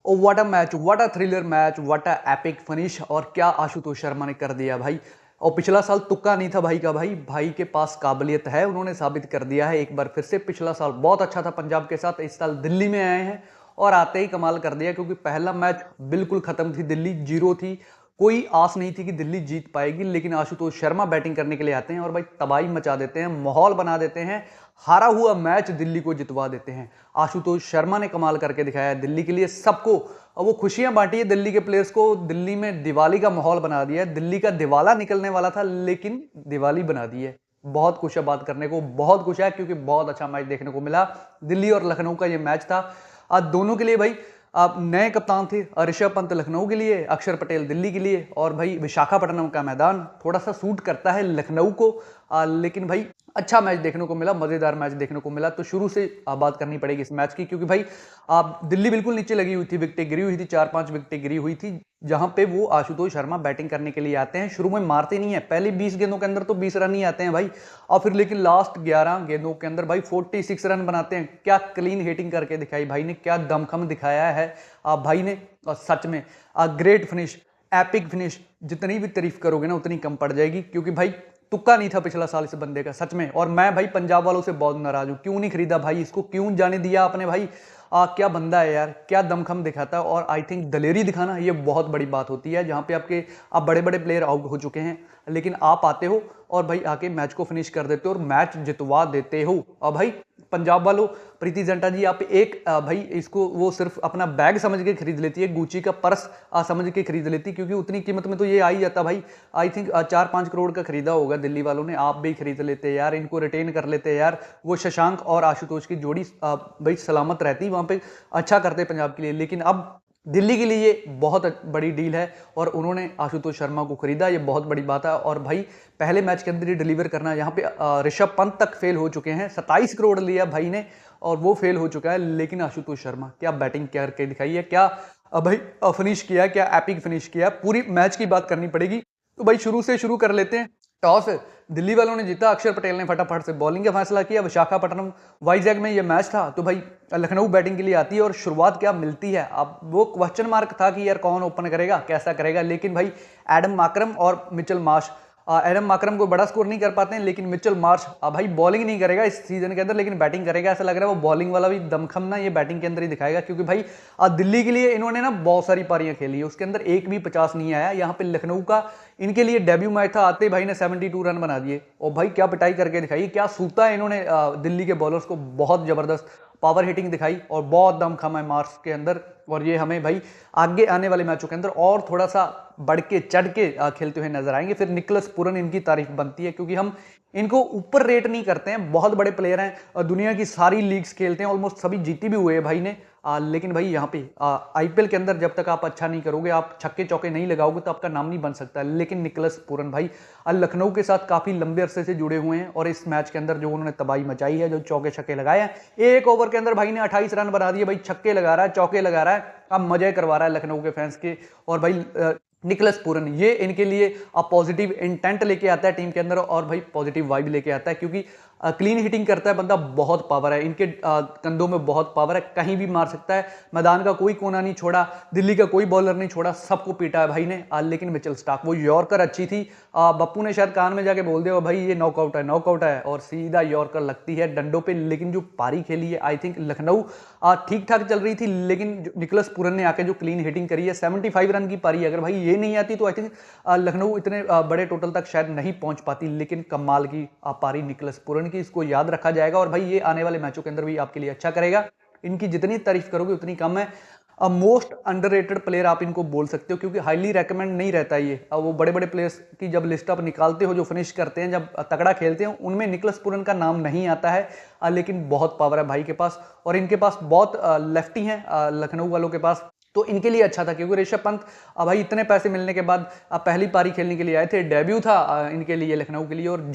Oh what a match, what a thriller match, what a epic finish. और क्या आशुतोष शर्मा ने कर दिया भाई। और पिछला साल तुक्का नहीं था भाई का। भाई के पास काबिलियत है, उन्होंने साबित कर दिया है एक बार फिर से। पिछला साल बहुत अच्छा था पंजाब के साथ, इस साल दिल्ली में आए हैं और आते ही कमाल कर दिया। क्योंकि पहला मैच बिल्कुल खत्म थी, दिल्ली जीरो थी, कोई आस नहीं थी कि दिल्ली जीत पाएगी। लेकिन आशुतोष शर्मा बैटिंग करने के लिए आते हैं और भाई तबाही मचा देते हैं, माहौल बना देते हैं, हारा हुआ मैच दिल्ली को जितवा देते हैं। आशुतोष शर्मा ने कमाल करके दिखाया है दिल्ली के लिए सबको। और वो खुशियां बांटी है दिल्ली के प्लेयर्स को, दिल्ली में दिवाली का माहौल बना दिया है। दिल्ली का दिवाला निकलने वाला था लेकिन दिवाली बना दी है। बहुत कुछ है बात करने को, बहुत कुछ है, क्योंकि बहुत अच्छा मैच देखने को मिला। दिल्ली और लखनऊ का ये मैच था। आज दोनों के लिए भाई आप नए कप्तान थे, ऋषभ पंत लखनऊ के लिए, अक्षर पटेल दिल्ली के लिए। और भाई विशाखापट्टनम का मैदान थोड़ा सा सूट करता है लखनऊ को, लेकिन भाई अच्छा मैच देखने को मिला, मजेदार मैच देखने को मिला। तो शुरू से बात करनी पड़ेगी इस मैच की, क्योंकि भाई दिल्ली बिल्कुल नीचे लगी हुई थी, विकेटें गिरी हुई थी, 4-5 विकेटें गिरी हुई थी। जहां पे वो आशुतोष शर्मा बैटिंग करने के लिए आते हैं, शुरू में मारते नहीं है, पहले 20 गेंदों के अंदर तो 20 रन ही आते हैं भाई। और फिर लेकिन लास्ट 11 गेंदों के अंदर भाई 46 रन बनाते हैं। क्या क्लीन हिटिंग करके दिखाई भाई ने, क्या दमखम दिखाया है भाई ने। और सच में ग्रेट फिनिश, एपिक फिनिश। जितनी भी तारीफ करोगे ना उतनी कम पड़ जाएगी, क्योंकि भाई तुक्का नहीं था पिछला साल इस बंदे का सच में। और मैं भाई पंजाब वालों से बहुत नाराज हूं, क्यों नहीं खरीदा भाई इसको, क्यों जाने दिया आपने भाई। क्या बंदा है यार, क्या दमखम दिखाता है। और आई थिंक दलेरी दिखाना ये बहुत बड़ी बात होती है, जहां पे आपके आप बड़े बड़े प्लेयर आउट हो चुके हैं, लेकिन आप आते हो और भाई आके मैच को फिनिश कर देते हो और मैच जितवा देते हो। और भाई पंजाब वालों, प्रीति जिंटा जी, आप एक भाई इसको वो सिर्फ अपना बैग समझ के खरीद लेती है, गुची का पर्स समझ के खरीद लेती, क्योंकि उतनी कीमत में तो ये आ ही जाता भाई। आई थिंक 4-5 करोड़ का खरीदा होगा दिल्ली वालों ने। आप भी खरीद लेते यार, इनको रिटेन कर लेते यार। वो शशांक और आशुतोष की जोड़ी भाई सलामत रहती वहां पे, अच्छा करते पंजाब के लिए। लेकिन अब दिल्ली के लिए बहुत बड़ी डील है और उन्होंने आशुतोष शर्मा को खरीदा, ये बहुत बड़ी बात है। और भाई पहले मैच के अंदर ही डिलीवर करना, यहाँ पे ऋषभ पंत तक फेल हो चुके हैं, 27 करोड़ लिया भाई ने और वो फेल हो चुका है। लेकिन आशुतोष शर्मा क्या बैटिंग करके दिखाई है, क्या भाई फिनिश किया, क्या एपिक फिनिश किया। पूरी मैच की बात करनी पड़ेगी, तो भाई शुरू से शुरू कर लेते हैं। टॉस दिल्ली वालों ने जीता, अक्षर पटेल ने फटाफट से बॉलिंग का फैसला किया। विशाखापट्टनम वाइजैग में ये मैच था, तो भाई लखनऊ बैटिंग के लिए आती है और शुरुआत क्या मिलती है। अब वो क्वेश्चन मार्क था कि यार कौन ओपन करेगा, कैसा करेगा। लेकिन भाई एडम माकरम और मिचेल मार्श, एडम माकरम को बड़ा स्कोर नहीं कर पाते हैं, लेकिन मिचेल मार्श भाई बॉलिंग नहीं करेगा इस सीजन के अंदर, लेकिन बैटिंग करेगा। ऐसा लग रहा है वो बॉलिंग वाला भी दमखम ना ये बैटिंग के अंदर ही दिखाएगा, क्योंकि भाई दिल्ली के लिए इन्होंने ना बहुत सारी पारियां खेली है, उसके अंदर एक भी 50 नहीं आया। यहाँ पे लखनऊ का इनके लिए डेब्यू मैच था, आते भाई ने 72 रन बना दिए और भाई क्या पिटाई करके दिखाई, क्या सूता है इन्होंने दिल्ली के बॉलर्स को। बहुत जबरदस्त पावर हिटिंग दिखाई और बहुत दमखम है मार्क्स के अंदर। और ये हमें भाई आगे आने वाले मैचों के अंदर और थोड़ा सा बढ़ के चढ़ के खेलते हुए नजर आएंगे। फिर निकोलस पूरन इनकी तारीफ बनती है, क्योंकि हम इनको ऊपर रेट नहीं करते हैं, बहुत बड़े प्लेयर हैं और दुनिया की सारी लीग्स खेलते हैं, ऑलमोस्ट सभी जीती भी हुए हैं भाई ने। लेकिन भाई यहाँ पे आईपीएल के अंदर जब तक आप अच्छा नहीं करोगे, आप छक्के चौके नहीं लगाओगे, तो आपका नाम नहीं बन सकता। लेकिन निकोलस पूरन भाई लखनऊ के साथ काफी लंबे अरसे से जुड़े हुए हैं और इस मैच के अंदर जो उन्होंने तबाही मचाई है, जो चौके छक्के लगाए हैं, एक ओवर के अंदर भाई ने 28 रन बना दिए। भाई छक्के लगा रहा है, चौके लगा रहा है, अब मजे करवा रहा है लखनऊ के फैंस के। और भाई निकोलस पूरन ये इनके लिए पॉजिटिव इंटेंट लेके आता है टीम के अंदर और भाई पॉजिटिव वाइब लेके आता है, क्योंकि क्लीन हिटिंग करता है बंदा, बहुत पावर है इनके कंधों में, बहुत पावर है, कहीं भी मार सकता है। मैदान का कोई कोना नहीं छोड़ा, दिल्ली का कोई बॉलर नहीं छोड़ा, सबको पीटा है भाई ने। लेकिन मिचेल स्टार्क वो यॉर्कर अच्छी थी, बप्पू ने शायद कान में जाके बोल दिया भाई ये नॉकआउट है, नॉकआउट है, और सीधा यॉर्कर लगती है डंडों पे। लेकिन जो पारी खेली है, आई थिंक लखनऊ ठीक ठाक चल रही थी, लेकिन निकोलस पूरन ने आके जो क्लीन हिटिंग करी है, 75 रन की पारी, अगर भाई ये नहीं आती तो आई थिंक लखनऊ इतने बड़े टोटल तक शायद नहीं पहुंच पाती। लेकिन कमाल की पारी निकोलस पूरन की, इसको याद रखा जाएगा और भाई ये आने वाले मैचों के अंदर भी आपके लिए अच्छा करेगा। इनकी जितनी तारीफ करोगे उतनी कम है। मोस्ट अंडररेटेड प्लेयर आप इनको बोल सकते हो, क्योंकि हाईली रेकमेंड नहीं रहता ये। वो बड़े बड़े प्लेयर्स की जब लिस्ट आप निकालते हो, जो फिनिश करते हैं, जब तगड़ा खेलते हैं, उनमें निकोलस पूरन का नाम नहीं आता है। लेकिन बहुत पावर है भाई के पास और इनके पास बहुत लेफ्टी हैं लखनऊ वालों के पास, तो इनके लिए अच्छा था। क्योंकि ऋषभ पंत भाई इतने पैसे मिलने के बाद पहली पारी खेलने के लिए आए थे, डेब्यू था इनके लिए लखनऊ के लिए, और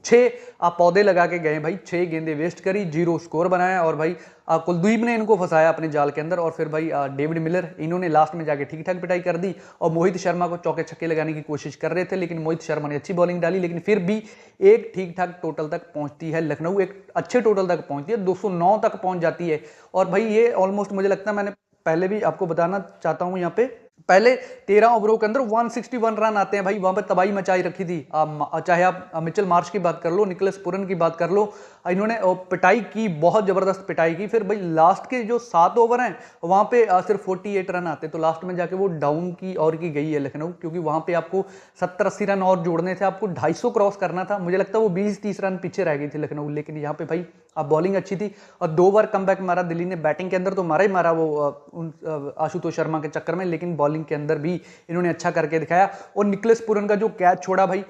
6 पौधे लगा के गए भाई, 6 गेंदें वेस्ट करी, 0 स्कोर बनाया। और भाई कुलदीप ने इनको फंसाया अपने जाल के अंदर, और फिर भाई डेविड मिलर, इन्होंने लास्ट में जाके ठीक ठाक पिटाई कर दी। और मोहित शर्मा को चौके छक्के लगाने की कोशिश कर रहे थे, लेकिन मोहित शर्मा ने अच्छी बॉलिंग डाली, लेकिन फिर भी एक ठीक ठाक टोटल तक पहुंचती है लखनऊ, एक अच्छे टोटल तक पहुंचती है, 209 तक पहुंच जाती है। और भाई ये ऑलमोस्ट मुझे लगता है मैंने पहले भी आपको बताना चाहता हूं, यहाँ पे पहले 13 ओवरों के अंदर 161 रन आते हैं भाई, वहां पर तबाही मचाई रखी थी। चाहे आप मिचेल मार्श की बात कर लो, निकोलस पूरन की बात कर लो, इन्होंने पिटाई की, बहुत जबरदस्त पिटाई की। फिर भाई लास्ट के जो 7 ओवर हैं वहां पे सिर्फ 48 रन आते, तो लास्ट में जाके वो डाउन की और की गई है लखनऊ, क्योंकि वहां पे आपको 70-80 रन और जोड़ने थे, आपको 250 क्रॉस करना था। मुझे लगता है वो 20-30 रन पीछे रह गई थी लखनऊ, लेकिन यहाँ पे भाई बॉलिंग अच्छी थी और 2 बार कमबैक मारा दिल्ली ने। बैटिंग के अंदर तो मारा ही मारा वो आशुतोष शर्मा के चक्कर में, लेकिन बॉलिंग के अंदर भी इन्होंने अच्छा करके दिखाया। और निकोलस पूरन का जो कैच छोड़ा भाई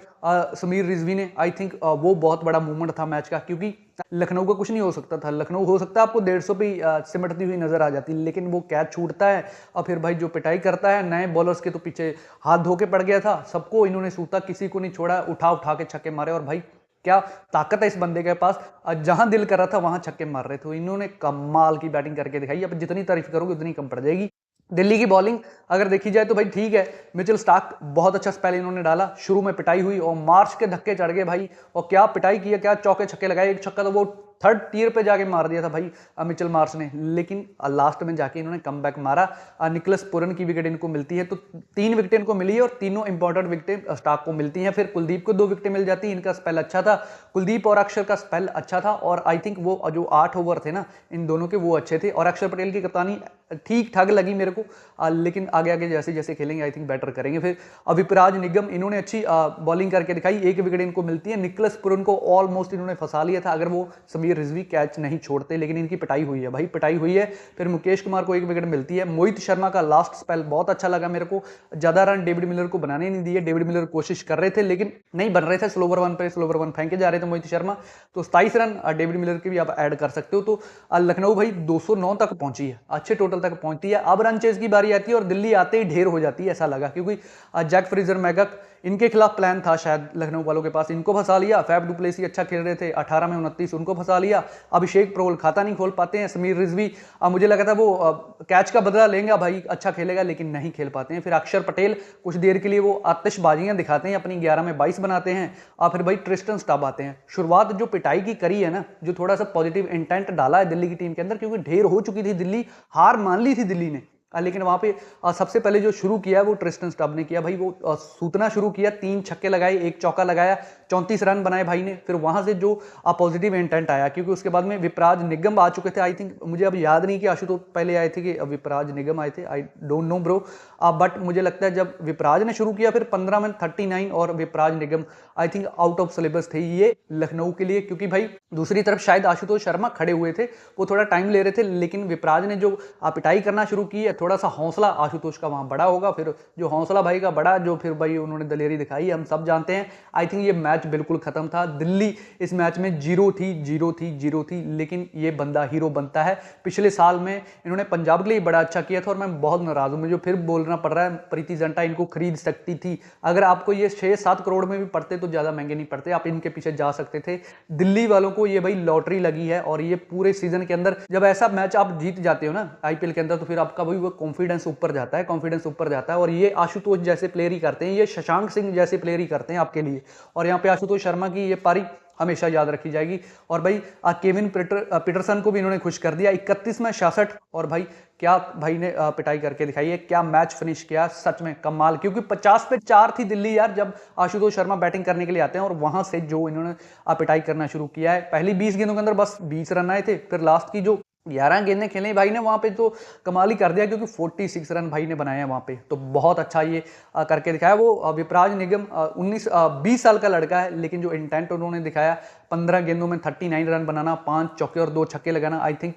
समीर रिजवी ने, आई थिंक वो बहुत बड़ा मूवमेंट था मैच का, क्योंकि लखनऊ का कुछ नहीं हो सकता था। लखनऊ हो सकता है आपको 150 पे सिमटती हुई नजर आ जाती, लेकिन वो कैच छूटता है और फिर भाई जो पिटाई करता है, नए बॉलर्स के तो पीछे हाथ धो के पड़ गया था, सबको इन्होंने सूता, किसी को नहीं छोड़ा, उठा उठा के छक्के मारे। और भाई क्या ताकत है इस बंदे के पास, जहां दिल कर रहा था वहां छक्के मार रहे थे। इन्होंने कमाल की बैटिंग करके दिखाई। अब जितनी तारीफ करोगे उतनी कम पड़ जाएगी। दिल्ली की बॉलिंग अगर देखी जाए तो भाई ठीक है, मिचेल स्टार्क बहुत अच्छा स्पेल इन्होंने डाला, शुरू में पिटाई हुई और मार्च के धक्के चढ़ गए भाई, और क्या पिटाई किया, क्या चौके छक्के लगाए। एक छक्का तो वो थर्ड टियर पे जाके मार दिया था भाई मिचेल मार्श ने, लेकिन लास्ट में जाके इन्होंने कमबैक मारा। निकोलस पूरन की विकेट इनको मिलती है, तो 3 विकेट इनको मिली है और तीनों इंपॉर्टेंट विकेटें स्टार्क को मिलती हैं। फिर कुलदीप को 2 विकेटें मिल जाती हैं, इनका स्पेल अच्छा था, कुलदीप और अक्षर का स्पेल अच्छा था, और आई थिंक वो जो 8 ओवर थे ना इन दोनों के, वो अच्छे थे। और अक्षर पटेल की कप्तानी ठीक ठाक लगी मेरे को, लेकिन आगे आगे जैसे जैसे खेलेंगे आई थिंक बेटर करेंगे। फिर अभिपराज निगम, इन्होंने अच्छी बॉलिंग करके दिखाई, 1 विकेट इनको मिलती है। निकोलस पूरन को ऑलमोस्ट इन्होंने फंसा लिया था अगर वो समीर रिजवी कैच नहीं छोड़ते, लेकिन इनकी पिटाई हुई है भाई, पिटाई हुई है। फिर मुकेश कुमार को 1 विकेट मिलती है। मोहित शर्मा का लास्ट स्पेल बहुत अच्छा लगा मेरे को, ज्यादा रन डेविड मिलर को बनाने नहीं दिए। डेविड मिलर कोशिश कर रहे थे लेकिन नहीं बन रहे थे, स्लोवर वन पे स्लोवर वन फेंके जा रहे थे मोहित शर्मा, तो 27 रन डेविड मिलर के भी आप ऐड कर सकते हो। तो लखनऊ भाई 209 तक पहुंची है, अच्छे टोटल तक पहुंचती है। अब रन चेज की बारी आती है और दिल्ली आते ही ढेर हो जाती है, ऐसा लगा, क्योंकि जैक फ्रीजर मैगक इनके खिलाफ प्लान था शायद लखनऊ वालों के पास, इनको फंसा लिया। फैफ डुप्लेसी अच्छा खेल रहे थे, 18 में 29, उनको फंसा लिया। अभिषेक प्रोल खाता नहीं खोल पाते हैं। समीर रिजवी मुझे लगा था वो कैच का बदला लेंगे भाई, अच्छा खेलेगा, लेकिन नहीं खेल पाते हैं। फिर अक्षर पटेल कुछ देर के लिए वो आतिशबाजियां दिखाते हैं, अपनी 11 में 22 बनाते हैं, और फिर भाई ट्रिस्टन स्टब आते हैं। शुरुआत जो पिटाई की करी है ना, जो थोड़ा सा पॉजिटिव इंटेंट डाला है दिल्ली की टीम के अंदर, क्योंकि ढेर हो चुकी थी दिल्ली, हार मान ली थी दिल्ली ने, लेकिन वहां पे सबसे पहले जो शुरू किया वो ट्रिस्टन स्टब ने किया भाई, वो सूतना शुरू किया, 3 छक्के लगाए, 1 चौका लगाया, 34 रन बनाए भाई ने। फिर वहां से जो पॉजिटिव इंटेंट आया, क्योंकि उसके बाद में विपराज निगम आ चुके थे, आई थिंक, मुझे अब याद नहीं कि आशुतोष पहले आए थे कि विपराज निगम आए थे, I don't know bro, but मुझे लगता है जब विपराज ने शुरू किया, फिर 15 में 39 और Vipraj Nigam I think out of syllabus थे ये लखनऊ के लिए, क्योंकि भाई दूसरी तरफ शायद आशुतोष शर्मा खड़े हुए थे, वो थोड़ा टाइम ले रहे थे, लेकिन विपराज ने जो पिटाई करना शुरू की है, थोड़ा सा हौसला आशुतोष का वहां बड़ा होगा। फिर जो हौसला भाई का बड़ा, जो फिर भाई उन्होंने दलेरी दिखाई, हम सब जानते हैं। आई थिंक ये मैच बिल्कुल खत्म था, दिल्ली इस मैच में जीरो थी, लेकिन ये बंदा हीरो बनता है। पिछले साल में इन्होंने पंजाब के लिए बड़ा अच्छा किया था और मैं बहुत नाराज हूं, मुझे फिर बोलना पड़ रहा है, प्रीति जिंटा इनको खरीद सकती थी। अगर आपको ये 6-7 करोड़ में भी पड़ते तो ज्यादा महंगे नहीं पड़ते, आप इनके पीछे जा सकते थे। दिल्ली वालों को ये भाई लॉटरी लगी है, और ये पूरे सीजन के अंदर जब ऐसा मैच आप जीत जाते हो ना आईपीएल के अंदर, तो फिर आपका भाई वो कॉन्फिडेंस ऊपर जाता है, और ये आशुतोष जैसे प्लेयर ही करते हैं, ये शशांक सिंह जैसे प्लेयर ही करते हैं आपके लिए। और यहाँ पे आशुतोष शर्मा की ये पारी हमेशा याद रखी जाएगी। और भाई केविन पीटरसन को भी इन्होंने खुश कर दिया, 31 में 66, और भाई क्या भाई ने पिटाई करके दिखाई है, क्या मैच फिनिश किया, सच में कमाल। क्योंकि 50 पे 4 थी दिल्ली यार, जब आशुतोष शर्मा बैटिंग करने के लिए आते हैं, और वहां से जो इन्होंने पिटाई करना शुरू किया है, पहली 20 गेंदों के अंदर बस 20 रन आए थे, फिर लास्ट की जो 11 गेंदें खेले भाई ने वहां पे तो कमाल ही कर दिया, क्योंकि 46 रन भाई ने बनाए हैं वहां पे, तो बहुत अच्छा ये करके दिखाया। वो विपराज निगम 20 साल का लड़का है, लेकिन जो इंटेंट उन्होंने दिखाया, 15 गेंदों में 39 रन बनाना, 5 चौके और 2 छक्के लगाना, आई थिंक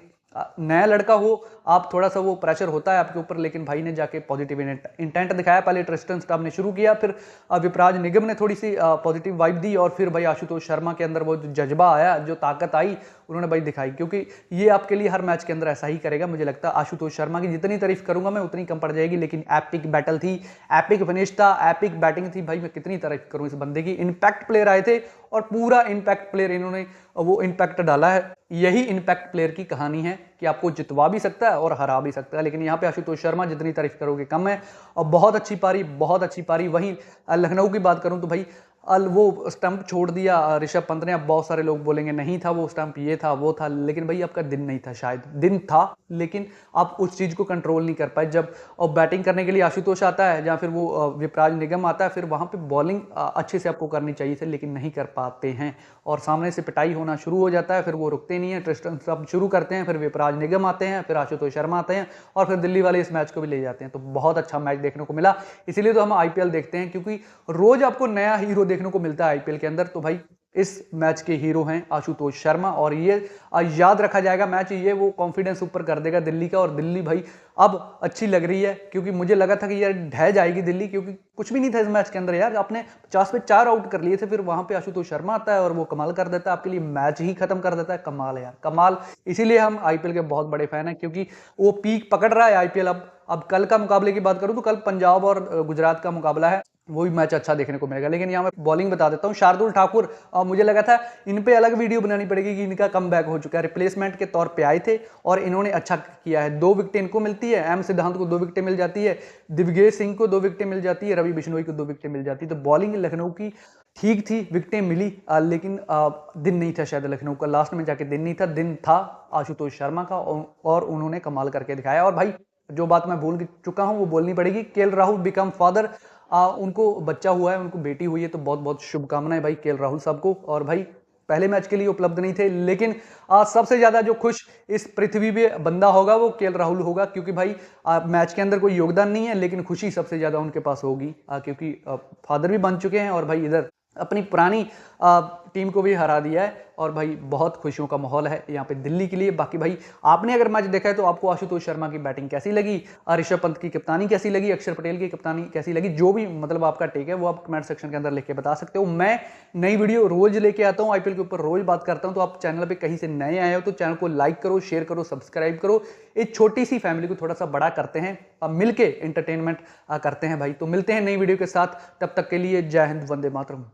नया लड़का हो आप, थोड़ा सा वो प्रेशर होता है आपके ऊपर, लेकिन भाई ने जाके पॉजिटिव इंटेंट दिखाया। पहले ट्रिस्टन स्टब ने शुरू किया, फिर विपराज निगम ने थोड़ी सी पॉजिटिव वाइब दी, और फिर भाई आशुतोष शर्मा के अंदर वो जो जज्बा आया, जो ताकत आई, उन्होंने भाई दिखाई। क्योंकि ये आपके लिए हर मैच के अंदर ऐसा ही करेगा, मुझे लगता है। आशुतोष शर्मा की जितनी तारीफ करूंगा मैं उतनी कम पड़ जाएगी, लेकिन एपिक बैटल थी, एपिक फिनिश था, एपिक बैटिंग थी भाई, मैं कितनी तारीफ करूं इस बंदे की। इंपैक्ट प्लेयर आए थे और पूरा इंपैक्ट प्लेयर इन्होंने वो इंपैक्ट डाला है। यही इंपैक्ट प्लेयर की कहानी है कि आपको जितवा भी सकता है और हरा भी सकता है, लेकिन यहाँ पे आशुतोष शर्मा जितनी तारीफ करोगे कम है। और बहुत अच्छी पारी, बहुत अच्छी पारी। वहीं लखनऊ की बात करूं तो भाई वो स्टंप छोड़ दिया ऋषभ पंत ने। अब बहुत सारे लोग बोलेंगे नहीं था वो स्टंप, ये था वो था, लेकिन भाई आपका दिन नहीं था, शायद दिन था लेकिन आप उस चीज़ को कंट्रोल नहीं कर पाए। जब और बैटिंग करने के लिए आशुतोष आता है या फिर वो विपराज निगम आता है, फिर वहाँ पे बॉलिंग अच्छे से आपको करनी चाहिए थी, लेकिन नहीं कर पाते हैं और सामने से पिटाई होना शुरू हो जाता है। फिर वो रुकते नहीं है, ट्रिस्टन सब शुरू करते हैं, फिर विपराज निगम आते हैं, फिर आशुतोष शर्मा आते हैं और फिर दिल्ली वाले इस मैच को भी ले जाते हैं। तो बहुत अच्छा मैच देखने को मिला, इसीलिए तो हम आईपीएल देखते हैं, क्योंकि रोज आपको नया हीरो देखने को मिलता है आईपीएल के अंदर। तो भाई इस मैच के हीरो हैं आशुतोष शर्मा और ये याद रखा जाएगा मैच, ये वो कॉन्फिडेंस ऊपर कर देगा दिल्ली का। और दिल्ली भाई अब अच्छी लग रही है, क्योंकि मुझे लगा था कि यार ढह जाएगी दिल्ली, क्योंकि कुछ भी नहीं था इस मैच के अंदर यार। आपने 50 पे 4 आउट कर लिए थे, फिर वहां पे आशुतोष शर्मा आता है और वो कमाल कर देता है, आपके लिए मैच ही खत्म कर देता है। कमाल है यार, कमाल। इसीलिए हम आईपीएल के बहुत बड़े फैन हैं, क्योंकि वो पीक पकड़ रहा है आईपीएल। अब कल का मुकाबले की बात करूं तो कल पंजाब और गुजरात का मुकाबला है, वो भी मैच अच्छा देखने को मिलेगा। लेकिन यहाँ मैं बॉलिंग बता देता हूँ, शार्दुल ठाकुर, मुझे लगा था इन पे अलग वीडियो बनानी पड़ेगी कि इनका कम बैक हो चुका है। रिप्लेसमेंट के तौर पे आए थे और इन्होंने अच्छा किया है। 2 विकेटें इनको मिलती है, एम सिद्धांत को 2 विकेटें मिल जाती है, दिग्विजय सिंह को 2 विकेटें मिल जाती है, रवि बिश्नोई को 2 विकेटें मिल जाती है। तो बॉलिंग लखनऊ की ठीक थी, विकेटें मिली, लेकिन दिन नहीं था शायद लखनऊ का। लास्ट में जाके दिन नहीं था, दिन था आशुतोष शर्मा का और उन्होंने कमाल करके दिखाया। और भाई जो बात मैं भूल चुका हूं वो बोलनी पड़ेगी, केएल राहुल बिकम फादर, उनको बच्चा हुआ है, उनको बेटी हुई है, तो बहुत बहुत शुभकामनाएं भाई केएल राहुल साहब को। और भाई पहले मैच के लिए उपलब्ध नहीं थे, लेकिन सबसे ज्यादा जो खुश इस पृथ्वी पे बंदा होगा वो केएल राहुल होगा, क्योंकि भाई मैच के अंदर कोई योगदान नहीं है, लेकिन खुशी सबसे ज्यादा उनके पास होगी, क्योंकि फादर भी बन चुके हैं और भाई इधर अपनी पुरानी टीम को भी हरा दिया है। और भाई बहुत खुशियों का माहौल है यहाँ पे दिल्ली के लिए। बाकी भाई आपने अगर मैच देखा है तो आपको आशुतोष शर्मा की बैटिंग कैसी लगी, ऋषभ पंत की कप्तानी कैसी लगी, अक्षर पटेल की कप्तानी कैसी लगी, जो भी मतलब आपका टेक है वो आप कमेंट सेक्शन के अंदर लिख के बता सकते हो। मैं नई वीडियो रोज लेके आता हूँ आईपीएल के ऊपर, रोज बात करता हूँ। तो आप चैनल पर कहीं से नए आए हो तो चैनल को लाइक करो, शेयर करो, सब्सक्राइब करो। एक छोटी सी फैमिली को थोड़ा सा बड़ा करते हैं, मिलके एंटरटेनमेंट करते हैं भाई। तो मिलते हैं नई वीडियो के साथ, तब तक के लिए जय हिंद, वंदे मातरम।